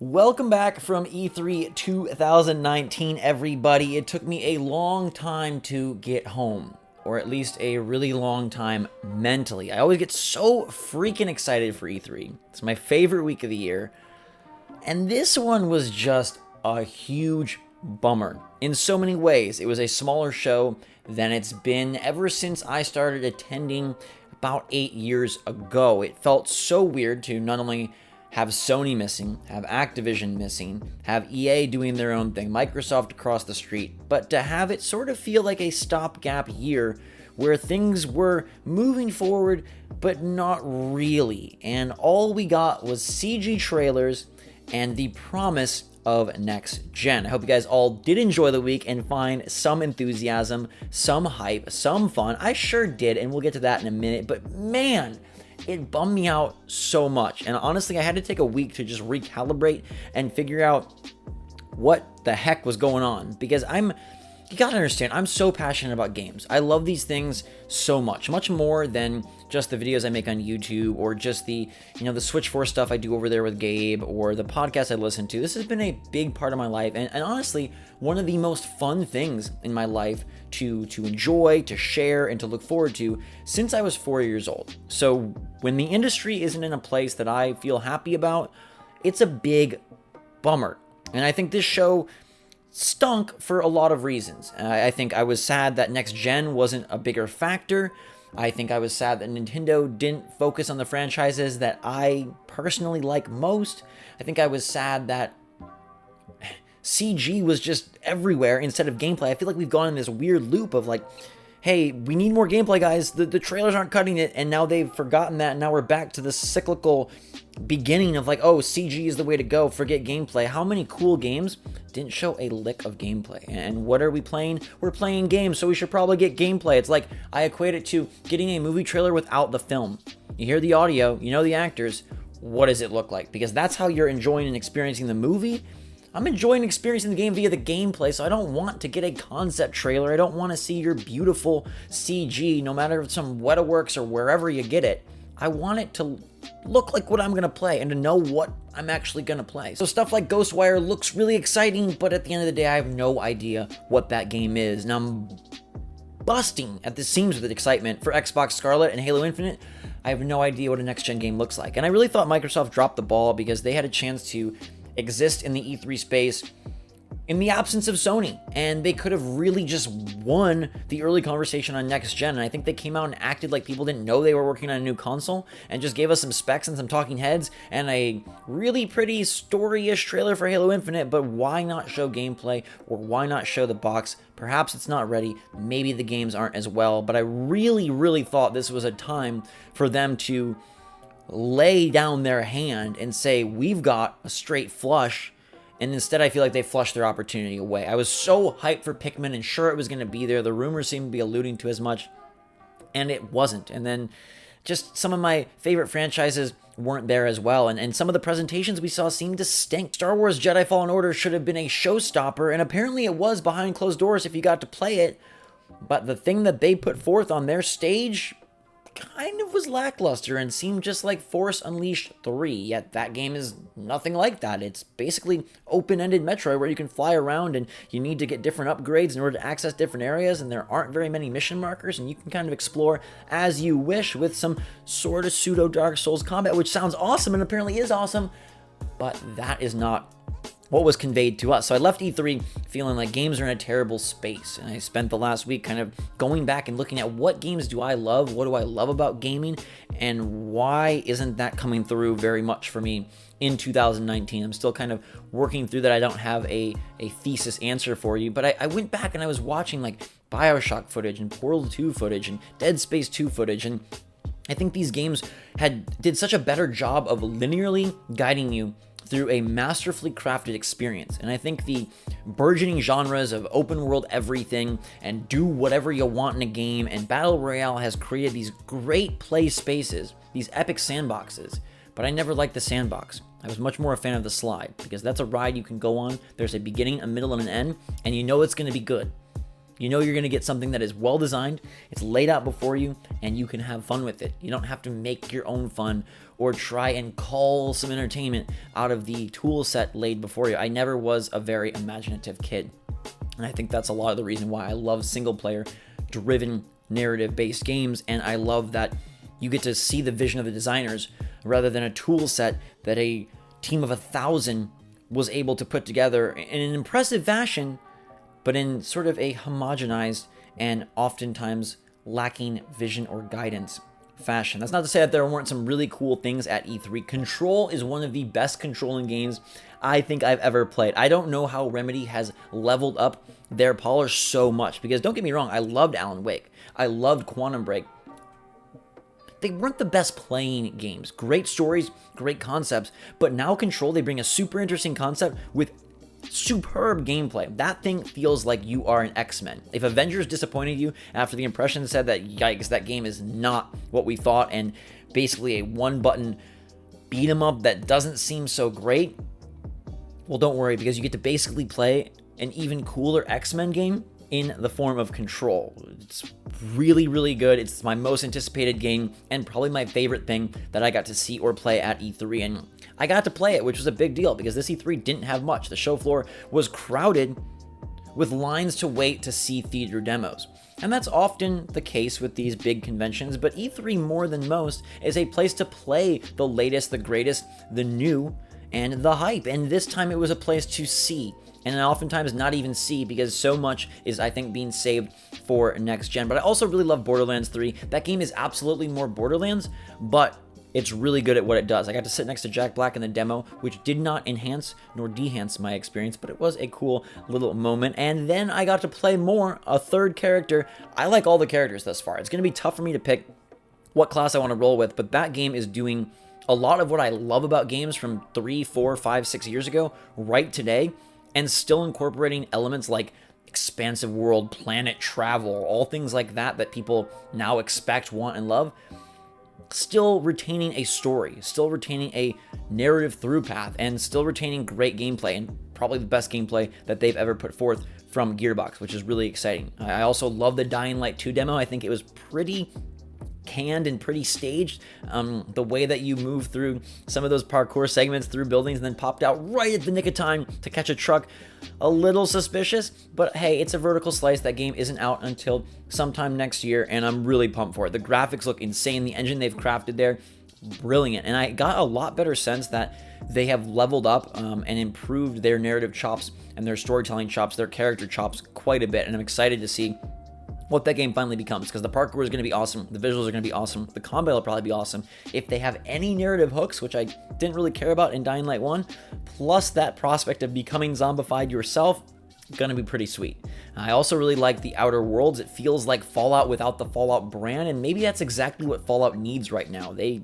Welcome back from E3 2019, everybody. It took me a long time to get home, or at least a really long time mentally. I always get so freaking excited for E3. It's my favorite week of the year, and this one was just a huge bummer. In so many ways, it was a smaller show than it's been ever since I started attending about 8 years ago. It felt so weird to not only have Sony missing, have Activision missing, have EA doing their own thing, Microsoft across the street, but to have it sort of feel like a stopgap year where things were moving forward, but not really. And all we got was CG trailers and the promise of next gen. I hope you guys all did enjoy the week and find some enthusiasm, some hype, some fun. I sure did, and we'll get to that in a minute, but man, it bummed me out so much. And honestly, I had to take a week to just recalibrate and figure out what the heck was going on. Because you gotta understand, I'm so passionate about games. I love these things so much more than just the videos I make on YouTube or just the Switch 4 stuff I do over there with Gabe or the podcast I listen to. This has been a big part of my life and honestly, one of the most fun things in my life to enjoy, to share, and to look forward to since I was 4 years old. So when the industry isn't in a place that I feel happy about, it's a big bummer. And I think this show stunk for a lot of reasons. I think I was sad that next gen wasn't a bigger factor. I think I was sad that Nintendo didn't focus on the franchises that I personally like most. I think I was sad that CG was just everywhere instead of gameplay. I feel like we've gone in this weird loop of like, hey, we need more gameplay, guys. The trailers aren't cutting it, and now they've forgotten that, and now we're back to the cyclical beginning of like, oh, CG is the way to go, forget gameplay. How many cool games didn't show a lick of gameplay? And what are we playing? We're playing games, so we should probably get gameplay. It's like, I equate it to getting a movie trailer without the film. You hear the audio, you know the actors, what does it look like? Because that's how you're enjoying and experiencing the movie. I'm enjoying experiencing the game via the gameplay, so I don't want to get a concept trailer. I don't want to see your beautiful CG, no matter if it's some Wetaworks or wherever you get it. I want it to look like what I'm going to play and to know what I'm actually going to play. So stuff like Ghostwire looks really exciting, but at the end of the day, I have no idea what that game is. And I'm busting at the seams with excitement for Xbox Scarlet and Halo Infinite. I have no idea what a next-gen game looks like. And I really thought Microsoft dropped the ball because they had a chance to exist in the E3 space in the absence of Sony, and they could have really just won the early conversation on next gen. And I think they came out and acted like people didn't know they were working on a new console and just gave us some specs and some talking heads and a really pretty story-ish trailer for Halo Infinite. But why not show gameplay, or why not show the box? Perhaps it's not ready, maybe the games aren't as well, but I really thought this was a time for them to lay down their hand and say, we've got a straight flush. And instead, I feel like they flushed their opportunity away. I was so hyped for Pikmin and sure it was going to be there. The rumors seemed to be alluding to as much, and it wasn't. And then just some of my favorite franchises weren't there as well. And some of the presentations we saw seemed to stink. Star Wars Jedi Fallen Order should have been a showstopper, and apparently it was behind closed doors if you got to play it. But the thing that they put forth on their stage kind of was lackluster and seemed just like Force Unleashed 3, yet that game is nothing like that. It's basically open-ended Metroid where you can fly around and you need to get different upgrades in order to access different areas, and there aren't very many mission markers, and you can kind of explore as you wish with some sort of pseudo Dark Souls combat, which sounds awesome and apparently is awesome, but that is not what was conveyed to us. So I left E3 feeling like games are in a terrible space, and I spent the last week kind of going back and looking at what games do I love, what do I love about gaming, and why isn't that coming through very much for me in 2019. I'm still kind of working through that. I don't have a thesis answer for you, but I went back and I was watching like BioShock footage and Portal 2 footage and Dead Space 2 footage, and I think these games did such a better job of linearly guiding you through a masterfully crafted experience. And I think the burgeoning genres of open world everything and do whatever you want in a game and Battle Royale has created these great play spaces, these epic sandboxes. But I never liked the sandbox. I was much more a fan of the slide because that's a ride you can go on. There's a beginning, a middle, and an end, and you know it's going to be good. You know you're going to get something that is well designed, it's laid out before you, and you can have fun with it. You don't have to make your own fun or try and cull some entertainment out of the tool set laid before you. I never was a very imaginative kid, and I think that's a lot of the reason why I love single player driven narrative based games, and I love that you get to see the vision of the designers rather than a tool set that a team of 1,000 was able to put together in an impressive fashion, but in sort of a homogenized and oftentimes lacking vision or guidance fashion. That's not to say that there weren't some really cool things at E3. Control is one of the best controlling games I think I've ever played. I don't know how Remedy has leveled up their polish so much, because don't get me wrong, I loved Alan Wake. I loved Quantum Break. They weren't the best playing games. Great stories, great concepts, but now Control, they bring a super interesting concept with superb gameplay. That thing feels like you are an X-Men. If Avengers disappointed you after the impression said that, yikes, that game is not what we thought, and basically a one-button beat 'em up that doesn't seem so great, well, don't worry, because you get to basically play an even cooler X-Men game in the form of Control. It's really, really good. It's my most anticipated game and probably my favorite thing that I got to see or play at E3. And I got to play it, which was a big deal because this E3 didn't have much. The show floor was crowded with lines to wait to see theater demos. And that's often the case with these big conventions, but E3 more than most is a place to play the latest, the greatest, the new, and the hype. And this time it was a place to see, and oftentimes not even see, because so much is, I think, being saved for next gen. But I also really love Borderlands 3. That game is absolutely more Borderlands, but it's really good at what it does. I got to sit next to Jack Black in the demo, which did not enhance nor dehance my experience, but it was a cool little moment. And then I got to play more, a third character. I like all the characters thus far. It's going to be tough for me to pick what class I want to roll with, but that game is doing a lot of what I love about games from 3, 4, 5, 6 years ago right today, and still incorporating elements like expansive world, planet travel, all things like that that people now expect, want, and love. Still retaining a story, still retaining a narrative through path, and still retaining great gameplay, and probably the best gameplay that they've ever put forth from Gearbox, which is really exciting. I also love the Dying Light 2 demo. I think it was pretty canned and pretty staged. The way that you move through some of those parkour segments through buildings and then popped out right at the nick of time to catch a truck, a little suspicious, but hey, it's a vertical slice. That game isn't out until sometime next year, and I'm really pumped for it. The graphics look insane. The engine they've crafted there, brilliant. And I got a lot better sense that they have leveled up and improved their narrative chops and their storytelling chops, their character chops quite a bit, and I'm excited to see what that game finally becomes, because the parkour is going to be awesome, the visuals are going to be awesome, the combat will probably be awesome. If they have any narrative hooks, which I didn't really care about in Dying Light 1, plus that prospect of becoming zombified yourself, going to be pretty sweet. I also really like the Outer Worlds. It feels like Fallout without the Fallout brand, and maybe that's exactly what Fallout needs right now. They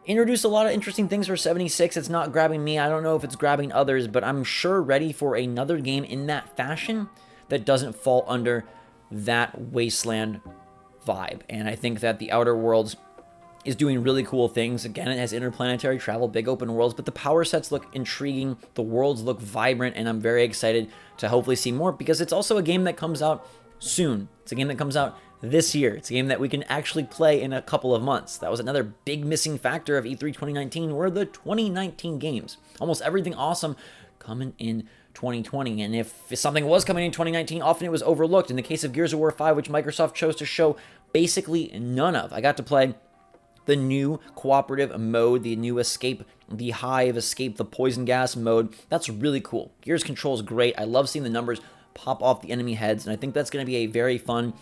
introduced a lot of interesting things for 76. It's not grabbing me. I don't know if it's grabbing others, but I'm sure ready for another game in that fashion that doesn't fall under that Wasteland vibe. And I think that the Outer Worlds is doing really cool things. Again, it has interplanetary travel, big open worlds, but the power sets look intriguing, the worlds look vibrant, and I'm very excited to hopefully see more, because it's also a game that comes out soon. It's a game that comes out this year. It's a game that we can actually play in a couple of months. That was another big missing factor of E3 2019, were the 2019 games. Almost everything awesome coming in 2020, and if something was coming in 2019, often it was overlooked. In the case of Gears of War 5, which Microsoft chose to show basically none of. I got to play the new cooperative mode, the new Escape, the Hive, Escape the Poison Gas mode. That's really cool. Gears control is great. I love seeing the numbers pop off the enemy heads, and I think that's going to be a very fun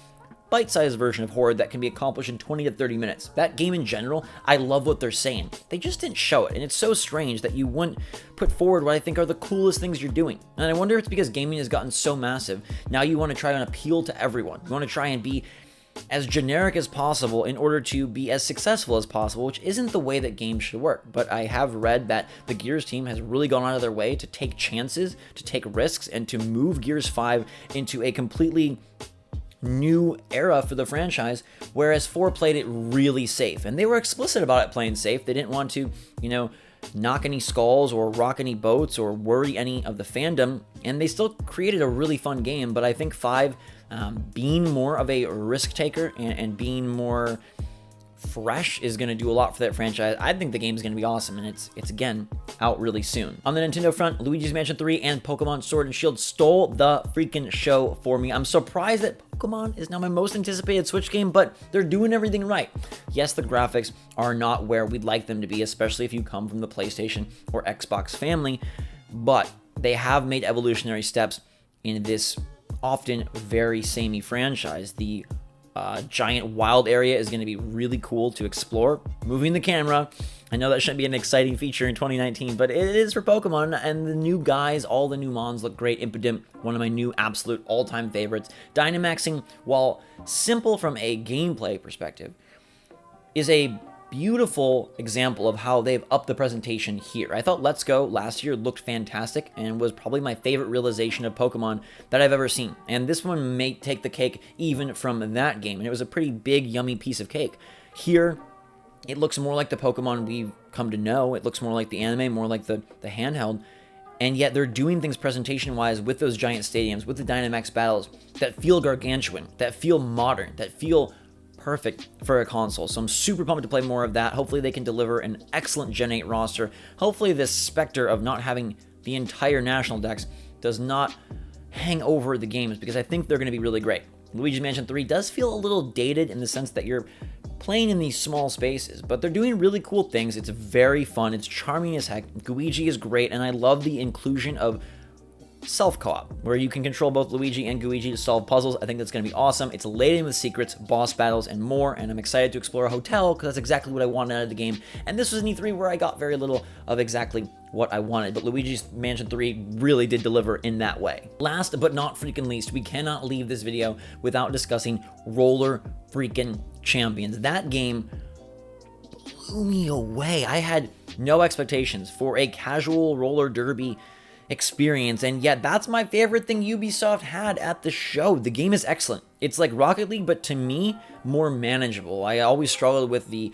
bite-sized version of Horde that can be accomplished in 20 to 30 minutes. That game in general, I love what they're saying. They just didn't show it, and it's so strange that you wouldn't put forward what I think are the coolest things you're doing. And I wonder if it's because gaming has gotten so massive, now you want to try and appeal to everyone. You want to try and be as generic as possible in order to be as successful as possible, which isn't the way that games should work. But I have read that the Gears team has really gone out of their way to take chances, to take risks, and to move Gears 5 into a completely new era for the franchise, whereas 4 played it really safe, and they were explicit about it playing safe. They didn't want to, knock any skulls or rock any boats or worry any of the fandom, and they still created a really fun game. But I think 5, being more of a risk taker and being more fresh is going to do a lot for that franchise. I think the game is going to be awesome, and it's again out really soon. On the Nintendo front, Luigi's Mansion 3 and Pokemon Sword and Shield stole the freaking show for me. I'm surprised that Pokemon is now my most anticipated Switch game, but they're doing everything right. Yes, the graphics are not where we'd like them to be, especially if you come from the PlayStation or Xbox family, but they have made evolutionary steps in this often very samey franchise. The giant wild area is going to be really cool to explore. Moving the camera, I know that shouldn't be an exciting feature in 2019, but it is for Pokemon, and the new guys, all the new Mons look great. Impidimp, one of my new absolute all-time favorites. Dynamaxing, while simple from a gameplay perspective, is a beautiful example of how they've upped the presentation here. I thought Let's Go last year looked fantastic and was probably my favorite realization of Pokemon that I've ever seen. And this one may take the cake even from that game. And it was a pretty big, yummy piece of cake. Here, it looks more like the Pokemon we've come to know. It looks more like the anime, more like the handheld. And yet they're doing things presentation-wise with those giant stadiums, with the Dynamax battles that feel gargantuan, that feel modern, that feel perfect for a console. So I'm super pumped to play more of that. Hopefully they can deliver an excellent Gen 8 roster. Hopefully this specter of not having the entire national dex does not hang over the games, because I think they're going to be really great. Luigi's Mansion 3 does feel a little dated in the sense that you're playing in these small spaces, but they're doing really cool things. It's very fun. It's charming as heck. Luigi is great, and I love the inclusion of self-co-op, where you can control both Luigi and Luigi to solve puzzles. I think that's going to be awesome. It's laden with secrets, boss battles, and more, and I'm excited to explore a hotel because that's exactly what I wanted out of the game. And this was an E3 where I got very little of exactly what I wanted, but Luigi's Mansion 3 really did deliver in that way. Last but not freaking least, we cannot leave this video without discussing Roller freaking Champions. That game blew me away. I had no expectations for a casual roller derby experience, and yet that's my favorite thing Ubisoft had at the show. The game is excellent. It's like Rocket League, but to me, more manageable. I always struggled with the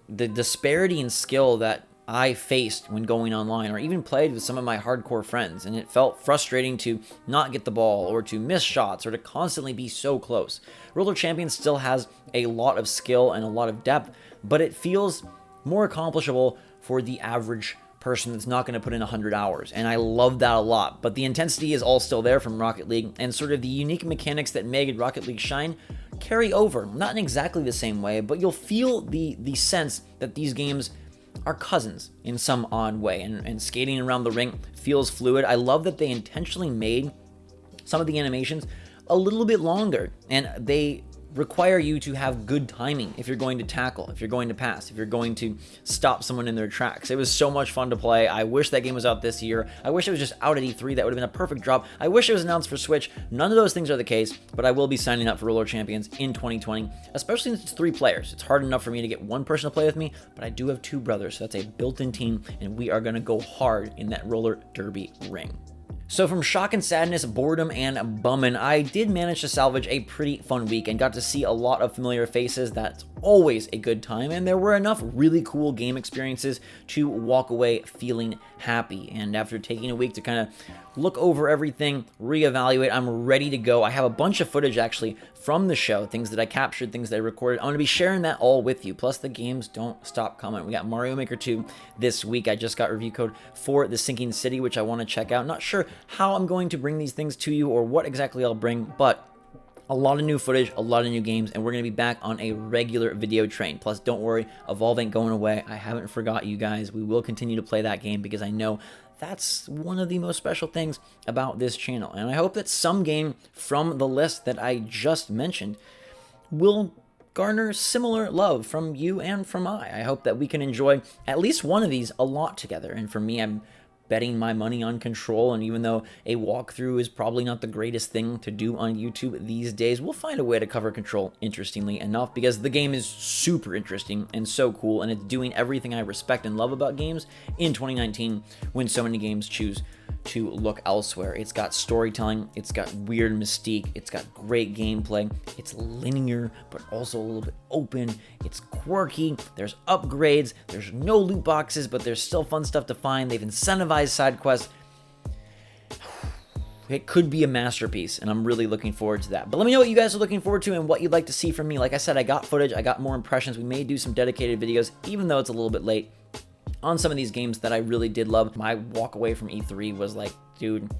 disparity in skill that I faced when going online, or even played with some of my hardcore friends, and it felt frustrating to not get the ball, or to miss shots, or to constantly be so close. Roller Champions still has a lot of skill and a lot of depth, but it feels more accomplishable for the average person that's not going to put in 100 hours, and I love that a lot. But the intensity is all still there from Rocket League, and sort of the unique mechanics that made Rocket League shine carry over, not in exactly the same way, but you'll feel the sense that these games are cousins in some odd way, and skating around the ring feels fluid. I love that they intentionally made some of the animations a little bit longer, and they require you to have good timing if you're going to tackle, if you're going to pass, if you're going to stop someone in their tracks. It was so much fun to play. I wish that game was out this year. I wish it was just out at E3. That would have been a perfect drop. I wish it was announced for Switch. None of those things are the case, but I will be signing up for Roller Champions in 2020, especially since it's 3 players. It's hard enough for me to get one person to play with me, but I do have 2 brothers, so that's a built-in team, and we are going to go hard in that roller derby ring. So from shock and sadness, boredom and bummin', I did manage to salvage a pretty fun week and got to see a lot of familiar faces. That's always a good time, and there were enough really cool game experiences to walk away feeling happy. And after taking a week to kind of look over everything, reevaluate, I'm ready to go. I have a bunch of footage actually from the show, things that I captured, things that I recorded. I'm going to be sharing that all with you. Plus the games don't stop coming. We got Mario Maker 2 this week. I just got review code for The Sinking City, which I want to check out. Not sure how I'm going to bring these things to you or what exactly I'll bring, but a lot of new footage, a lot of new games, and we're going to be back on a regular video train. Plus, don't worry, Evolve ain't going away. I haven't forgot you guys. We will continue to play that game because I know that's one of the most special things about this channel. And I hope that some game from the list that I just mentioned will garner similar love from you and from I hope that we can enjoy at least one of these a lot together. And for me, I'm betting my money on Control, and even though a walkthrough is probably not the greatest thing to do on YouTube these days, we'll find a way to cover Control interestingly enough, because the game is super interesting and so cool, and it's doing everything I respect and love about games in 2019 when so many games choose to look elsewhere. It's got storytelling, it's got weird mystique, it's got great gameplay, it's linear, but also a little bit open, it's quirky, there's upgrades, there's no loot boxes, but there's still fun stuff to find, they've incentivized side quests. It could be a masterpiece, and I'm really looking forward to that. But let me know what you guys are looking forward to and what you'd like to see from me. Like I said, I got footage, I got more impressions. We may do some dedicated videos, even though it's a little bit late, on some of these games that I really did love. My walk away from E3 was like, dude,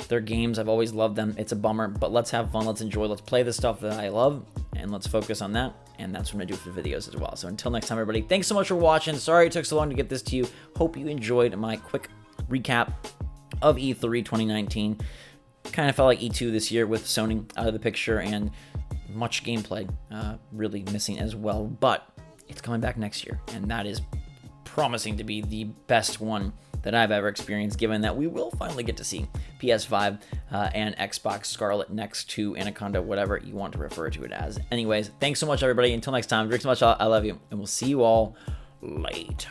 they're games. I've always loved them. It's a bummer, but let's have fun. Let's enjoy. Let's play the stuff that I love, and let's focus on that. And that's what I'm going to do for the videos as well. So until next time, everybody, thanks so much for watching. Sorry it took so long to get this to you. Hope you enjoyed my quick recap of E3 2019. Kind of felt like E2 this year with Sony out of the picture and much gameplay really missing as well. But it's coming back next year, and that is promising to be the best one that I've ever experienced, given that we will finally get to see PS5 and Xbox Scarlet next to Anaconda, whatever you want to refer to it as. Anyways, thanks so much, everybody. Until next time, drink so much. I love you, and we'll see you all later.